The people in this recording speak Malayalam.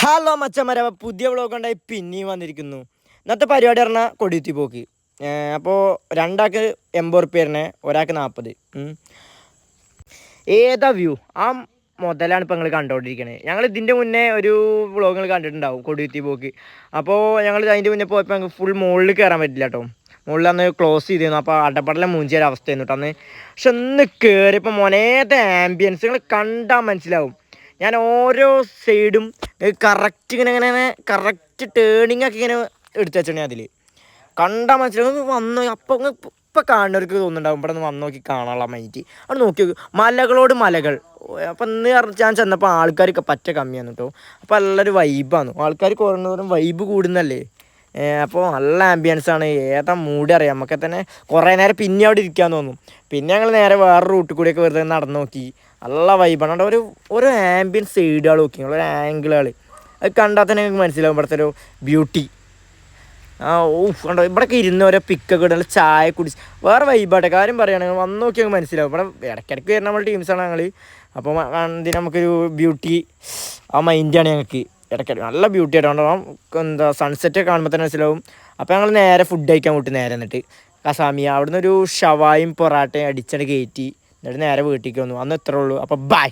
ഹലോ മച്ചന്മാരെ, പുതിയ വ്ളോഗ് ഉണ്ടായി പിന്നെയും വന്നിരിക്കുന്നു. ഇന്നത്തെ പരിപാടി പറഞ്ഞാൽ കൊടിയുത്തി പോക്ക്. അപ്പോൾ രണ്ടാൾക്ക് 80 റുപ്യ, ഒരാൾക്ക് 40. ഏതാ വ്യൂ ആ മുതലാണ് ഇപ്പോൾ നിങ്ങൾ കണ്ടുകൊണ്ടിരിക്കുന്നത്. ഞങ്ങൾ ഇതിൻ്റെ മുന്നേ ഒരു വ്ളോഗുകൾ കണ്ടിട്ടുണ്ടാവും കൊടിയുത്തി പോക്ക്. അപ്പോൾ ഞങ്ങൾ അതിൻ്റെ മുന്നേ പോയപ്പോൾ ഞങ്ങൾക്ക് ഫുൾ മുകളിൽ കയറാൻ പറ്റില്ല കേട്ടോ. മുകളിൽ അന്ന് ക്ലോസ് ചെയ്തിരുന്നു. അപ്പോൾ അടപടലം മൂഞ്ചിയൊരു അവസ്ഥയായിരുന്നു കേട്ടോ അന്ന്. പക്ഷെ ഒന്ന് കയറിയപ്പോൾ മോനേത്തെ ആംബിയൻസ് നിങ്ങൾ കണ്ടാൽ മനസ്സിലാവും. ഞാൻ ഓരോ സൈഡും കറക്റ്റ് ഇങ്ങനെ കറക്റ്റ് ടേണിങ് ഒക്കെ ഇങ്ങനെ എടുത്തു വെച്ചാണ് അതിൽ കണ്ടാൽ മനസ്സിലാവും. വന്നു അപ്പം ഇപ്പം കാണുന്നവർക്ക് തോന്നുന്നുണ്ടാവും ഇവിടെ നിന്ന് വന്ന് നോക്കി കാണാനുള്ള മൈൻഡ്. അവിടെ നോക്കി നോക്കും, മലകളോട് മലകൾ. അപ്പം ഇന്ന് ഞാൻ ചെന്നപ്പോൾ ആൾക്കാരൊക്കെ പറ്റ കമ്മിയാണ് കേട്ടോ. അപ്പോൾ നല്ലൊരു വൈബാണ്. ആൾക്കാർ കുറഞ്ഞതോറും വൈബ് കൂടുന്നല്ലേ. അപ്പോൾ നല്ല ആംബിയൻസാണ്. ഏതാ മൂടി അറിയാം നമുക്ക് തന്നെ. കുറേ നേരം പിന്നെ അവിടെ ഇരിക്കാൻ തോന്നും. പിന്നെ ഞങ്ങൾ നേരെ വേറെ റൂട്ടിൽ കൂടിയൊക്കെ വെറുതെ നടന്നു നോക്കി. നല്ല വൈബാണ്. അവിടെ ഓരോ ആംബിയൻസ് സൈഡുകൾ നോക്കി, ഓരോ ആംഗിളുകൾ അത് കണ്ടാൽ തന്നെ നിങ്ങൾക്ക് മനസ്സിലാവും ഇവിടുത്തെ ഒരു ബ്യൂട്ടി. കണ്ടോ ഇവിടെയൊക്കെ ഇരുന്ന് ഓരോ പിക്കൊക്കെ ഇടുന്ന ചായ കുടിച്ച് വേറെ വൈബാട്ടെ. കാര്യം പറയുകയാണെങ്കിൽ വന്ന് നോക്കി ഞങ്ങൾക്ക് മനസ്സിലാവും. ഇവിടെ ഇടയ്ക്കിടയ്ക്ക് വരുന്ന നമ്മുടെ ടീംസാണ് ഞങ്ങൾ. അപ്പോൾ ഇതിന് നമുക്കൊരു ബ്യൂട്ടി ആ മൈൻഡാണ് ഞങ്ങൾക്ക്. ഇടയ്ക്കിടയ്ക്ക് നല്ല ബ്യൂട്ടി ആയിട്ടാണ്. എന്താ സൺസെറ്റ് കാണുമ്പോൾ തന്നെ മനസ്സിലാവും. അപ്പോൾ ഞങ്ങൾ നേരെ ഫുഡ് കഴിക്കാൻ വിട്ടു. നേരെ എന്നിട്ട് കസാമിയ അവിടുന്ന് ഒരു ഷവായും പൊറാട്ടയും അടിച്ചടി കയറ്റി എന്നിട്ട് നേരെ വീട്ടിലേക്ക് വന്നു. അന്ന് ഇത്രേ ഉള്ളൂ. അപ്പോൾ ബൈ.